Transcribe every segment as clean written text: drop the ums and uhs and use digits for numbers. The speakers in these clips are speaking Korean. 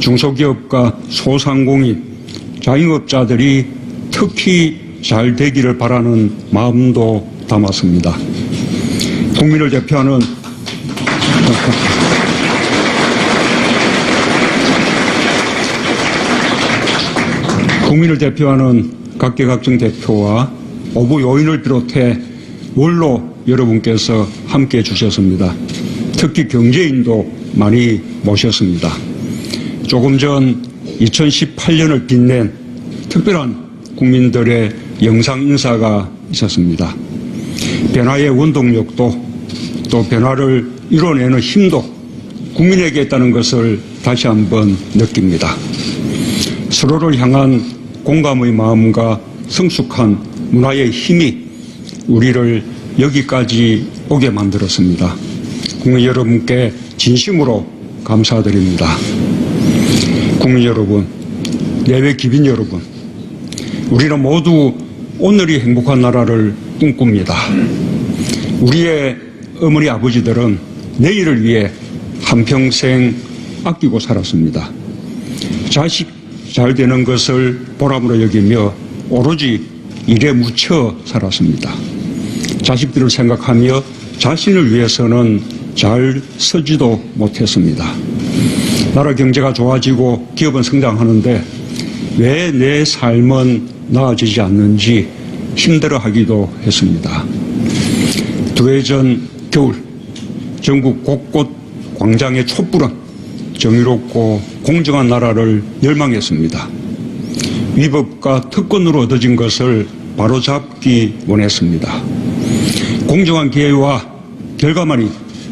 중소기업과 소상공인, 자영업자들이 특히 잘 되기를 바라는 마음도 담았습니다. 국민을 대표하는 각계각층 대표와 오부 요인을 비롯해 원로 여러분께서 함께해 주셨습니다. 특히 경제인도 많이 모셨습니다. 조금 전 2018년을 빛낸 특별한 국민들의 영상 인사가 있었습니다. 변화의 원동력도 또 변화를 이뤄내는 힘도 국민에게 있다는 것을 다시 한번 느낍니다. 서로를 향한 공감의 마음과 성숙한 문화의 힘이 우리를 여기까지 오게 만들었습니다. 국민 여러분께 진심으로 감사드립니다. 국민 여러분, 내외 기빈 여러분, 우리는 모두 오늘이 행복한 나라를 꿈꿉니다. 우리의 어머니 아버지들은 내일을 위해 한평생 아끼고 살았습니다. 자식 잘 되는 것을 보람으로 여기며 오로지 일에 묻혀 살았습니다. 자식들을 생각하며 자신을 위해서는 잘 서지도 못했습니다. 나라 경제가 좋아지고 기업은 성장하는데 왜 내 삶은 나아지지 않는지 힘들어하기도 했습니다. 2해 전 겨울 전국 곳곳 광장의 촛불은 정의롭고 공정한 나라를 열망했습니다. 위법과 특권으로 얻어진 것을 바로잡기 원했습니다. 공정한 기회와 결과만이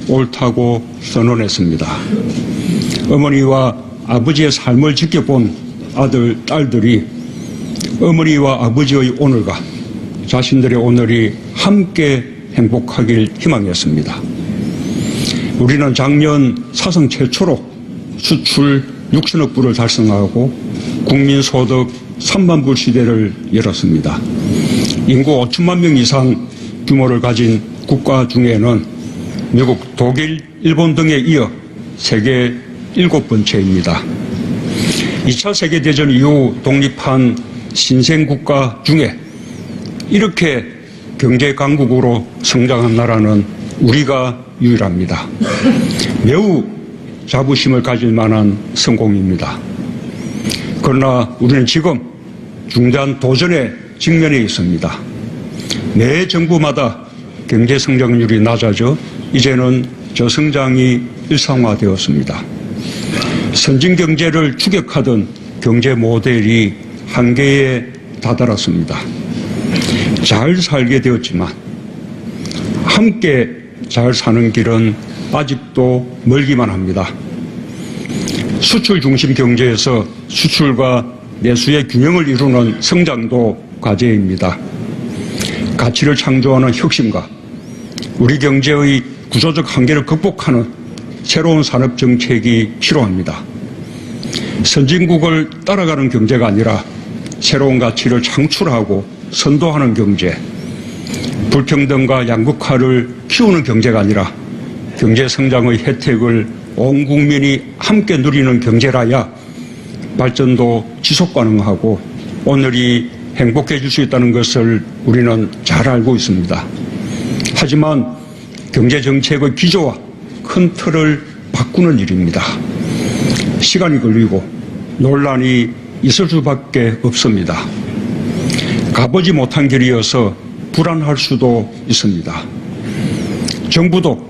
옳다고 선언했습니다. 어머니와 아버지의 삶을 지켜본 아들, 딸들이 어머니와 아버지의 오늘과 자신들의 오늘이 함께 행복하길 희망했습니다. 우리는 작년 사상 최초로 수출 6천억 불을 달성하고 국민소득 3만 불 시대를 열었습니다. 인구 5천만 명 이상 규모를 가진 국가 중에는 미국, 독일, 일본 등에 이어 세계 7번째입니다. 2차 세계대전 이후 독립한 신생국가 중에 이렇게 경제강국으로 성장한 나라는 우리가 유일합니다. 매우 자부심을 가질 만한 성공입니다. 그러나 우리는 지금 중대한 도전에 직면해 있습니다. 매 정부마다 경제 성장률이 낮아져 이제는 저성장이 일상화되었습니다. 선진 경제를 추격하던 경제 모델이 한계에 다다랐습니다. 잘 살게 되었지만 함께 잘 사는 길은 아직도 멀기만 합니다. 수출 중심 경제에서 수출과 내수의 균형을 이루는 성장도 과제입니다. 가치를 창조하는 혁신과 우리 경제의 구조적 한계를 극복하는 새로운 산업 정책이 필요합니다. 선진국을 따라가는 경제가 아니라 새로운 가치를 창출하고 선도하는 경제, 불평등과 양극화를 키우는 경제가 아니라 경제 성장의 혜택을 온 국민이 함께 누리는 경제라야 발전도 지속 가능하고 오늘이 행복해질 수 있다는 것을 우리는 잘 알고 있습니다. 하지만 경제정책의 기조와 큰 틀을 바꾸는 일입니다. 시간이 걸리고 논란이 있을 수밖에 없습니다. 가보지 못한 길이어서 불안할 수도 있습니다. 정부도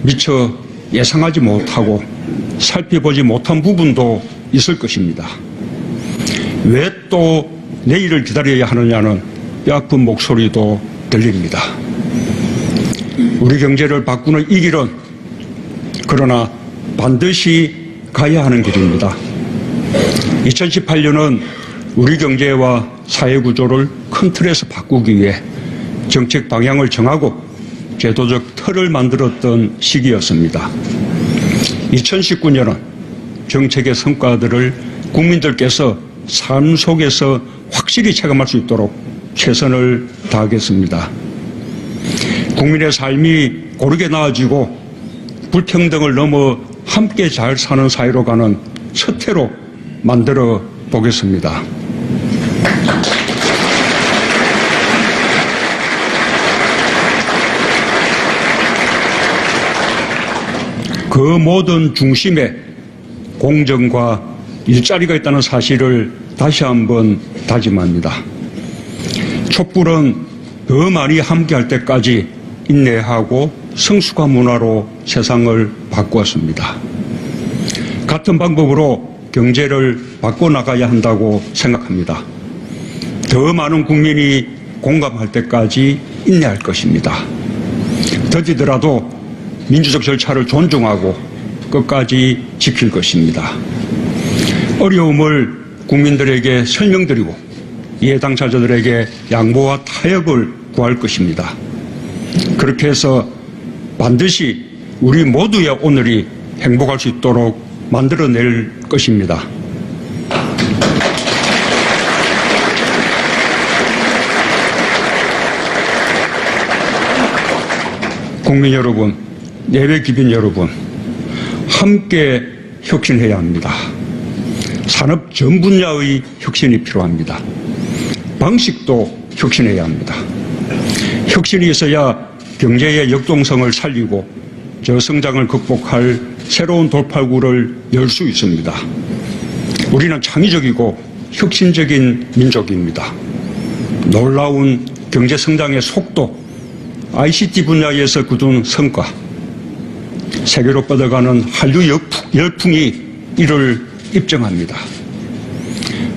미처 예상하지 못하고 살펴보지 못한 부분도 있을 것입니다. 왜 또 내일을 기다려야 하느냐는 뼈아픈 목소리도 들립니다. 우리 경제를 바꾸는 이 길은 그러나 반드시 가야 하는 길입니다. 2018년은 우리 경제와 사회구조를 큰 틀에서 바꾸기 위해 정책 방향을 정하고 제도적 틀을 만들었던 시기였습니다. 2019년은 정책의 성과들을 국민들께서 삶 속에서 확실히 체감할 수 있도록 최선을 다하겠습니다. 국민의 삶이 고르게 나아지고 불평등을 넘어 함께 잘 사는 사회로 가는 첫 해로 만들어 보겠습니다. 그 모든 중심에 공정과 일자리가 있다는 사실을 다시 한번 다짐합니다. 촛불은 더 많이 함께할 때까지 인내하고 성숙한 문화로 세상을 바꾸었습니다. 같은 방법으로 경제를 바꿔나가야 한다고 생각합니다. 더 많은 국민이 공감할 때까지 인내할 것입니다. 더디더라도 민주적 절차를 존중하고 끝까지 지킬 것입니다. 어려움을 국민들에게 설명드리고 이해 당사자들에게 양보와 타협을 구할 것입니다. 그렇게 해서 반드시 우리 모두의 오늘이 행복할 수 있도록 만들어낼 것입니다. 국민 여러분, 예외 기빈 여러분, 함께 혁신해야 합니다. 산업 전 분야의 혁신이 필요합니다. 방식도 혁신해야 합니다. 혁신이 있어야 경제의 역동성을 살리고 저성장을 극복할 새로운 돌파구를 열 수 있습니다. 우리는 창의적이고 혁신적인 민족입니다. 놀라운 경제성장의 속도, ICT 분야에서 거둔 성과, 세계로 뻗어가는 한류 열풍이 이를 입증합니다.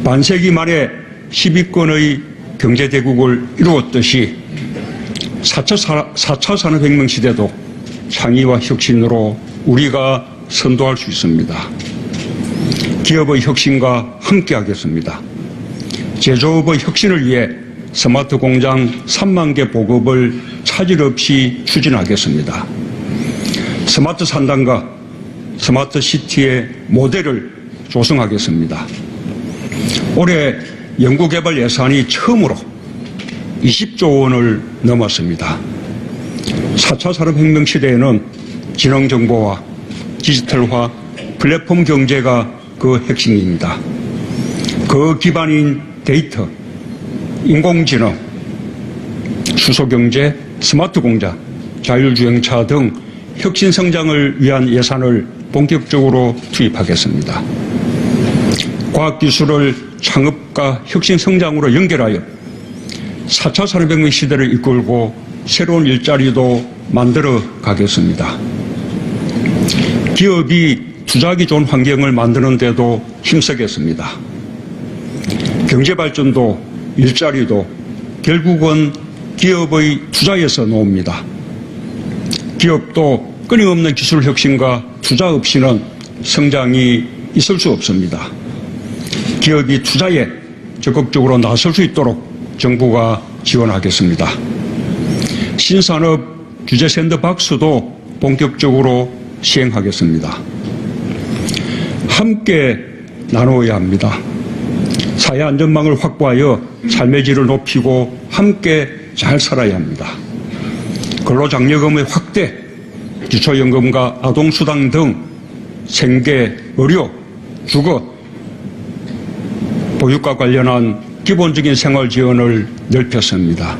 반세기 만에 10위권의 경제대국을 이루었듯이 4차 산업혁명 시대도 창의와 혁신으로 우리가 선도할 수 있습니다. 기업의 혁신과 함께하겠습니다. 제조업의 혁신을 위해 스마트 공장 3만 개 보급을 차질 없이 추진하겠습니다. 스마트 산단과 스마트 시티의 모델을 조성하겠습니다. 올해 연구개발 예산이 처음으로 20조 원을 넘었습니다. 4차 산업혁명 시대에는 지능정보와 디지털화, 플랫폼 경제가 그 핵심입니다. 그 기반인 데이터, 인공지능, 수소경제, 스마트 공장, 자율주행차 등 혁신 성장을 위한 예산을 본격적으로 투입하겠습니다. 과학기술을 창업과 혁신 성장으로 연결하여 4차 산업혁명 시대를 이끌고 새로운 일자리도 만들어 가겠습니다. 기업이 투자하기 좋은 환경을 만드는 데도 힘쓰겠습니다. 경제발전도 일자리도 결국은 기업의 투자에서 나옵니다. 기업도 끊임없는 기술 혁신과 투자 없이는 성장이 있을 수 없습니다. 기업이 투자에 적극적으로 나설 수 있도록 정부가 지원하겠습니다. 신산업 규제 샌드박스도 본격적으로 시행하겠습니다. 함께 나누어야 합니다. 사회 안전망을 확보하여 삶의 질을 높이고 함께 잘 살아야 합니다. 근로장려금의 확대, 기초연금과 아동수당 등 생계, 의료, 주거, 보육과 관련한 기본적인 생활 지원을 넓혔습니다.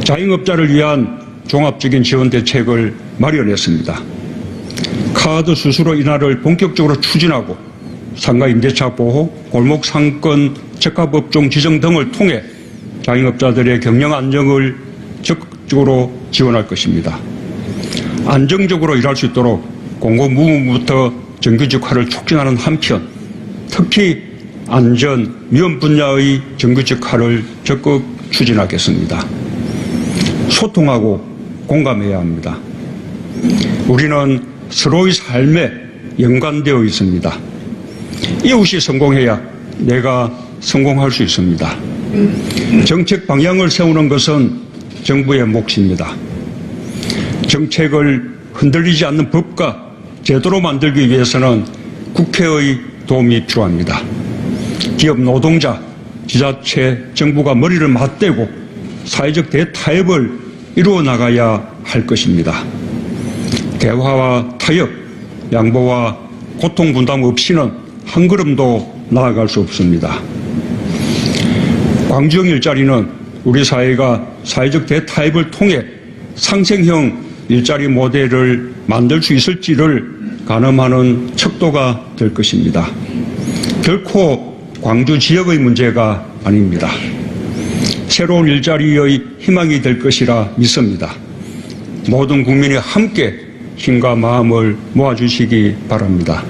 자영업자를 위한 종합적인 지원 대책을 마련했습니다. 카드 수수료 인하를 본격적으로 추진하고 상가 임대차 보호, 골목 상권 적합업종 지정 등을 통해 자영업자들의 경영 안정을 적극적으로 지원할 것입니다. 안정적으로 일할 수 있도록 공공부문부터 정규직화를 촉진하는 한편 특히 안전, 위험 분야의 정규직화를 적극 추진하겠습니다. 소통하고 공감해야 합니다. 우리는 서로의 삶에 연관되어 있습니다. 이웃이 성공해야 내가 성공할 수 있습니다. 정책 방향을 세우는 것은 정부의 몫입니다. 정책을 흔들리지 않는 법과 제도로 만들기 위해서는 국회의 도움이 필요합니다. 기업 노동자, 지자체, 정부가 머리를 맞대고 사회적 대타협을 이루어 나가야 할 것입니다. 대화와 타협, 양보와 고통 분담 없이는 한 걸음도 나아갈 수 없습니다. 광주형 일자리는 우리 사회가 사회적 대타협을 통해 상생형 일자리 모델을 만들 수 있을지를 가늠하는 척도가 될 것입니다. 결코 광주 지역의 문제가 아닙니다. 새로운 일자리의 희망이 될 것이라 믿습니다. 모든 국민이 함께 힘과 마음을 모아주시기 바랍니다.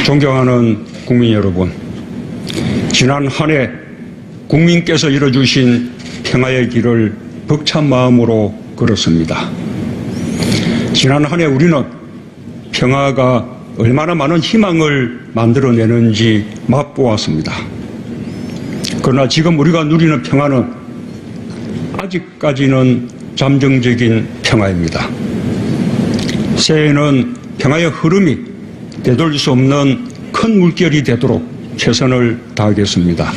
존경하는 국민 여러분, 지난 한 해 국민께서 열어주신 평화의 길을 벅찬 마음으로 걸었습니다. 지난 한 해 우리는 평화가 얼마나 많은 희망을 만들어내는지 맛보았습니다. 그러나 지금 우리가 누리는 평화는 아직까지는 잠정적인 평화입니다. 새해에는 평화의 흐름이 되돌릴 수 없는 큰 물결이 되도록 최선을 다하겠습니다.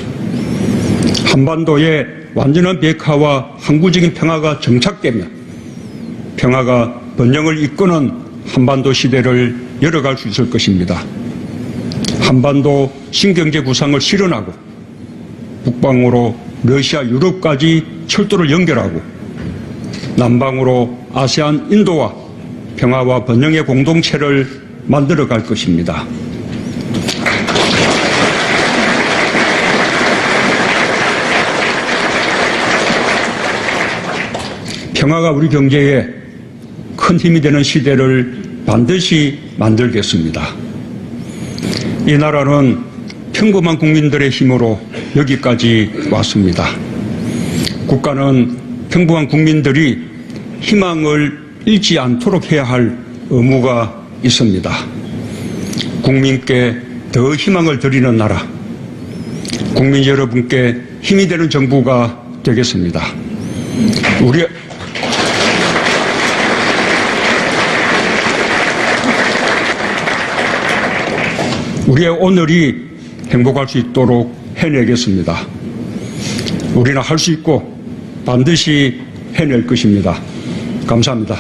한반도의 완전한 비핵화와 항구적인 평화가 정착되면 평화가 번영을 이끄는 한반도 시대를 열어갈 수 있을 것입니다. 한반도 신경제 구상을 실현하고 북방으로 러시아, 유럽까지 철도를 연결하고 남방으로 아세안, 인도와 평화와 번영의 공동체를 만들어 갈 것입니다. 평화가 우리 경제에 큰 힘이 되는 시대를 반드시 만들겠습니다. 이 나라는 평범한 국민들의 힘으로 여기까지 왔습니다. 국가는 평범한 국민들이 희망을 잃지 않도록 해야 할 의무가 있습니다. 국민께 더 희망을 드리는 나라, 국민 여러분께 힘이 되는 정부가 되겠습니다. 우리의 오늘이 행복할 수 있도록 해내겠습니다. 우리는 할 수 있고 반드시 해낼 것입니다. 감사합니다.